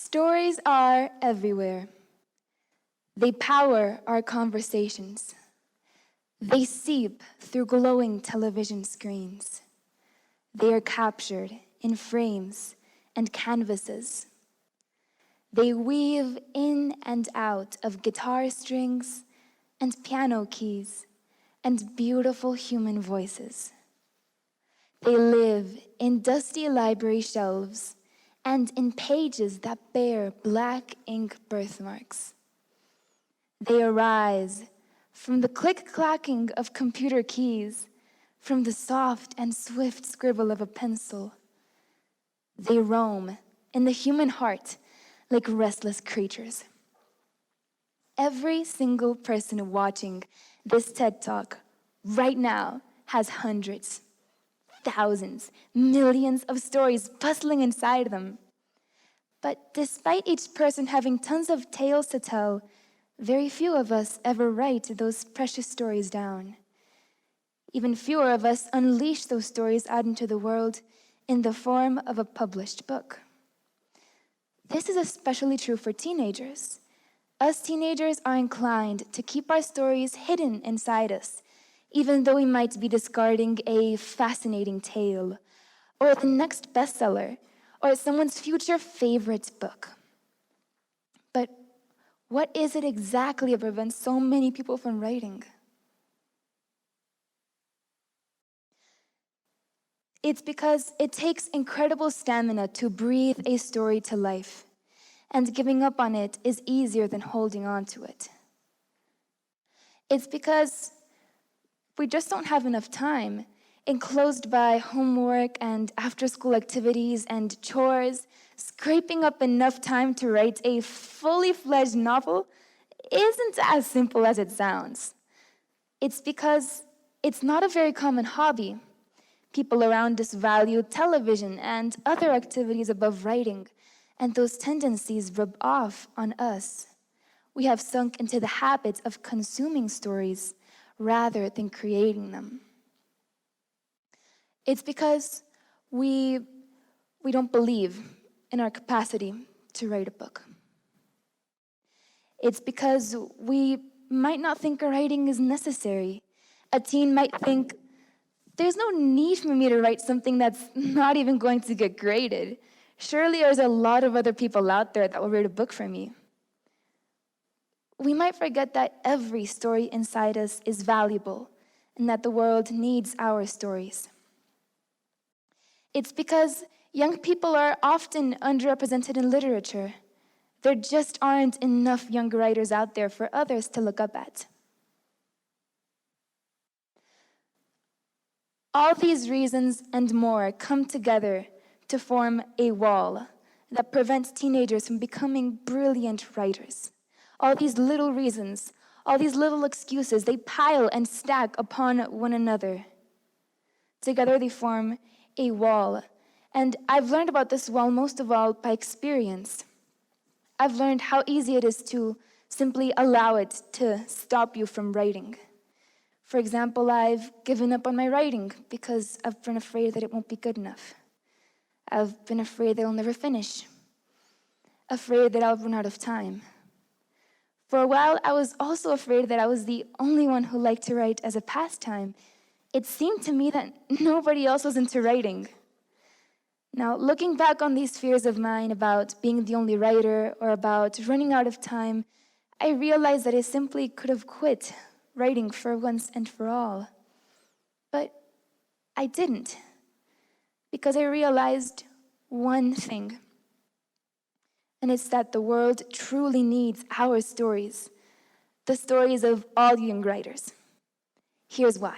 Stories are everywhere. They power our conversations. They seep through glowing television screens. They are captured in frames and canvases. They weave in and out of guitar strings and piano keys and beautiful human voices. They live in dusty library shelves and in pages that bear black ink birthmarks. They arise from the click-clacking of computer keys, from the soft and swift scribble of a pencil. They roam in the human heart like restless creatures. Every single person watching this TED Talk right now has hundreds, thousands, millions of stories bustling inside them. But despite each person having tons of tales to tell, very few of us ever write those precious stories down. Even fewer of us unleash those stories out into the world in the form of a published book. This is especially true for teenagers. Us teenagers are inclined to keep our stories hidden inside us, even though we might be discarding a fascinating tale, or the next bestseller, or someone's future favorite book. But what is it exactly that prevents so many people from writing? It's because it takes incredible stamina to breathe a story to life, and giving up on it is easier than holding on to it. It's because we just don't have enough time, enclosed by homework and after-school activities and chores. Scraping up enough time to write a fully fledged novel isn't as simple as it sounds. It's because it's not a very common hobby. People around us value television and other activities above writing, and those tendencies rub off on us. We have sunk into the habit of consuming stories rather than creating them. It's because we don't believe in our capacity to write a book. It's because we might not think writing is necessary. A teen might think, there's no need for me to write something that's not even going to get graded. Surely there's a lot of other people out there that will read a book for me. We might forget that every story inside us is valuable and that the world needs our stories. It's because young people are often underrepresented in literature. There just aren't enough young writers out there for others to look up at. All these reasons and more come together to form a wall that prevents teenagers from becoming brilliant writers. All these little reasons, all these little excuses, they pile and stack upon one another. Together they form a wall. And I've learned about this wall most of all by experience. I've learned how easy it is to simply allow it to stop you from writing. For example, I've given up on my writing because I've been afraid that it won't be good enough. I've been afraid that I'll never finish. Afraid that I'll run out of time. For a while, I was also afraid that I was the only one who liked to write as a pastime. It seemed to me that nobody else was into writing. Now, looking back on these fears of mine about being the only writer or about running out of time, I realized that I simply could have quit writing for once and for all. But I didn't, because I realized one thing, and it's that the world truly needs our stories, the stories of all young writers. Here's why.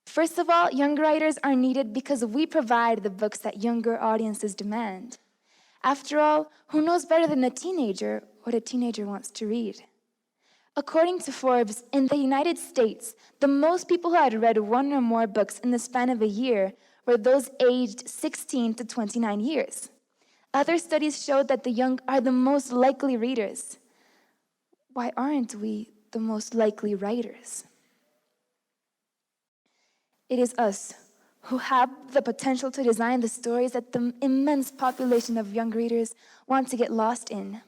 First of all, young writers are needed because we provide the books that younger audiences demand. After all, who knows better than a teenager what a teenager wants to read? According to Forbes, in the United States, the most people who had read one or more books in the span of a year were those aged 16 to 29 years. Other studies showed that the young are the most likely readers. Why aren't we the most likely writers? It is us who have the potential to design the stories that the immense population of young readers want to get lost in.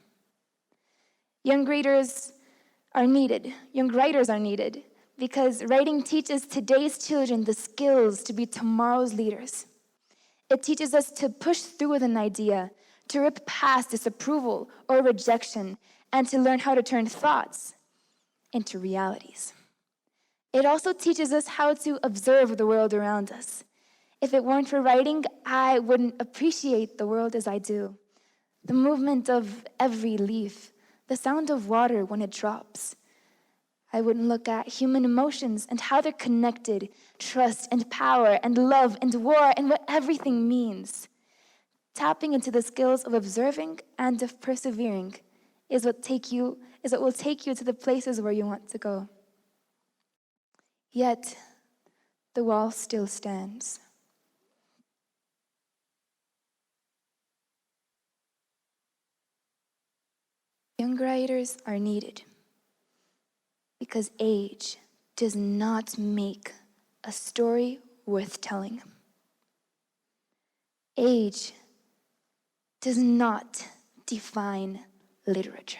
Young readers are needed. Young writers are needed because writing teaches today's children the skills to be tomorrow's leaders. It teaches us to push through with an idea, to rip past disapproval or rejection, and to learn how to turn thoughts into realities. It also teaches us how to observe the world around us. If it weren't for writing, I wouldn't appreciate the world as I do. The movement of every leaf, the sound of water when it drops. I wouldn't look at human emotions and how they're connected, trust and power and love and war and what everything means. Tapping into the skills of observing and of persevering is what will take you to the places where you want to go. Yet, the wall still stands. Young writers are needed because age does not make a story worth telling. Age does not define literature.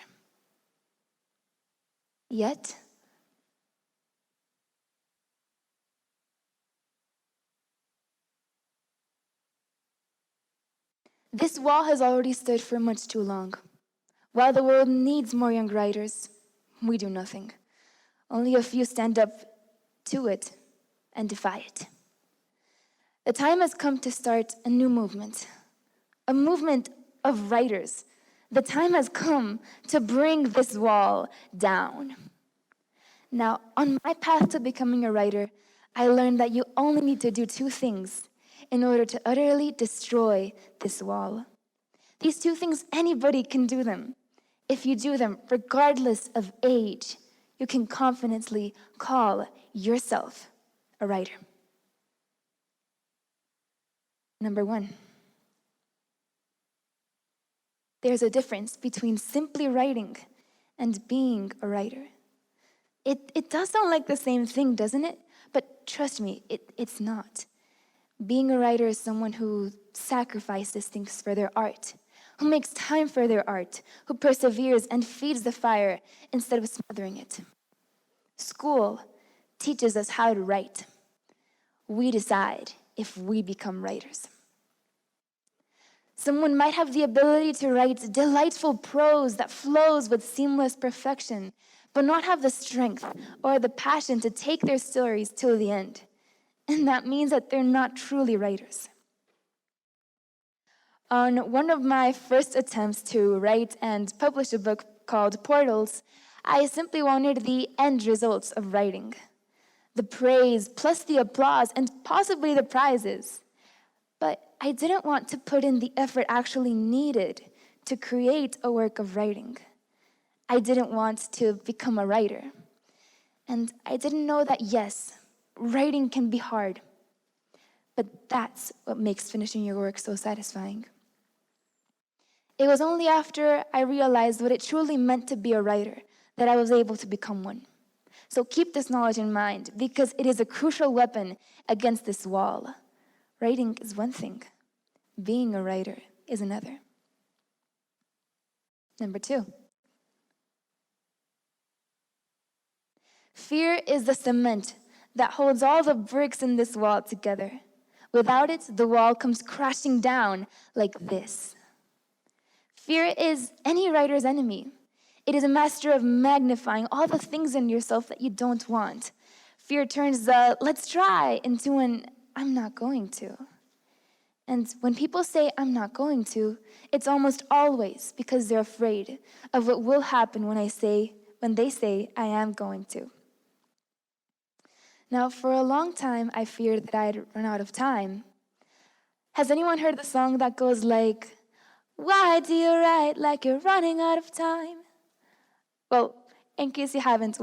Yet, this wall has already stood for much too long. While the world needs more young writers, we do nothing. Only a few stand up to it and defy it. The time has come to start a new movement, a movement of writers. The time has come to bring this wall down. Now, on my path to becoming a writer, I learned that you only need to do two things in order to utterly destroy this wall. These two things, anybody can do them. If you do them, regardless of age, you can confidently call yourself a writer. Number one, there's a difference between simply writing and being a writer. It does sound like the same thing, doesn't it? But trust me, it's not. Being a writer is someone who sacrifices things for their art, who makes time for their art, who perseveres and feeds the fire instead of smothering it. School teaches us how to write. We decide if we become writers. Someone might have the ability to write delightful prose that flows with seamless perfection, but not have the strength or the passion to take their stories till the end. And that means that they're not truly writers. On one of my first attempts to write and publish a book called Portals, I simply wanted the end results of writing. The praise plus the applause and possibly the prizes. But I didn't want to put in the effort actually needed to create a work of writing. I didn't want to become a writer. And I didn't know that, yes, writing can be hard. But that's what makes finishing your work so satisfying. It was only after I realized what it truly meant to be a writer that I was able to become one. So keep this knowledge in mind, because it is a crucial weapon against this wall. Writing is one thing. Being a writer is another. Number two. Fear is the cement that holds all the bricks in this wall together. Without it, the wall comes crashing down like this. Fear is any writer's enemy. It is a master of magnifying all the things in yourself that you don't want. Fear turns the "let's try" into an "I'm not going to." And when people say "I'm not going to," it's almost always because they're afraid of what will happen when they say "I am going to." Now, for a long time, I feared that I'd run out of time. Has anyone heard the song that goes like, "Why do you write like you're running out of time?" Well, in case you haven't,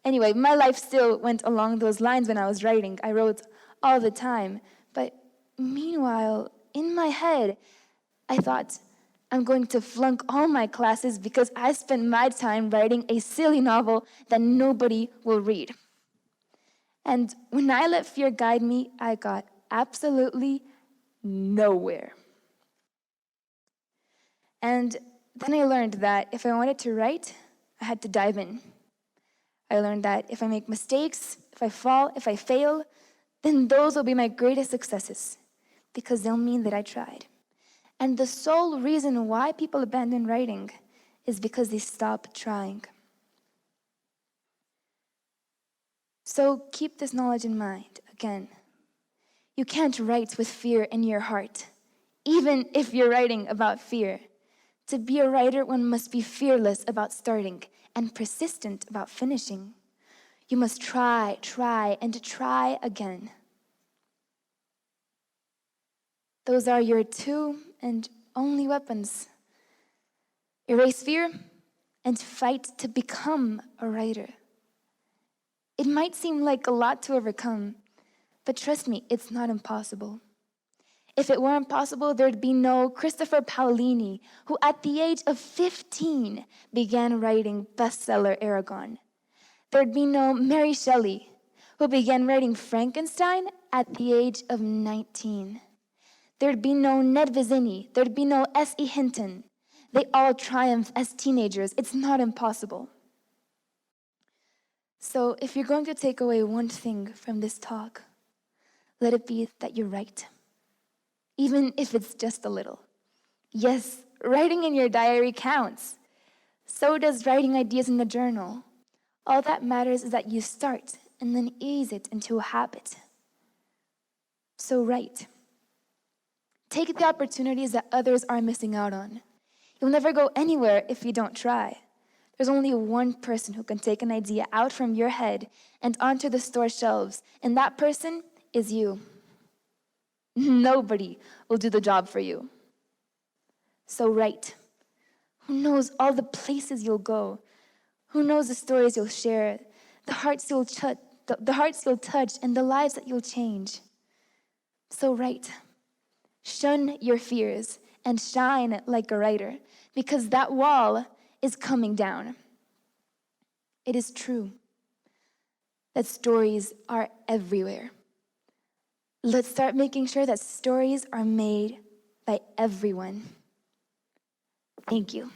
anyway, my life still went along those lines when I was writing. I wrote all the time. But meanwhile, in my head, I thought, I'm going to flunk all my classes because I spent my time writing a silly novel that nobody will read. And when I let fear guide me, I got absolutely nowhere. And then I learned that if I wanted to write, I had to dive in. I learned that if I make mistakes, if I fall, if I fail, then those will be my greatest successes because they'll mean that I tried. And the sole reason why people abandon writing is because they stop trying. So keep this knowledge in mind. Again, you can't write with fear in your heart, even if you're writing about fear. To be a writer, one must be fearless about starting and persistent about finishing. You must try, and try again. Those are your two and only weapons. Erase fear and fight to become a writer. It might seem like a lot to overcome, but trust me, it's not impossible. If it were impossible, there'd be no Christopher Paolini, who at the age of 15 began writing bestseller Aragon. There'd be no Mary Shelley, who began writing Frankenstein at the age of 19. There'd be no Ned Vizzini. There'd be no S.E. Hinton. They all triumphed as teenagers. It's not impossible. So if you're going to take away one thing from this talk, let it be that you're right. Even if it's just a little. Yes, writing in your diary counts. So does writing ideas in a journal. All that matters is that you start and then ease it into a habit. So write. Take the opportunities that others are missing out on. You'll never go anywhere if you don't try. There's only one person who can take an idea out from your head and onto the store shelves, and that person is you. Nobody will do the job for you. So write. Who knows all the places you'll go? Who knows the stories you'll share, the hearts you'll touch, and the lives that you'll change? So write. Shun your fears and shine like a writer, because that wall is coming down. It is true that stories are everywhere. Let's start making sure that stories are made by everyone. Thank you.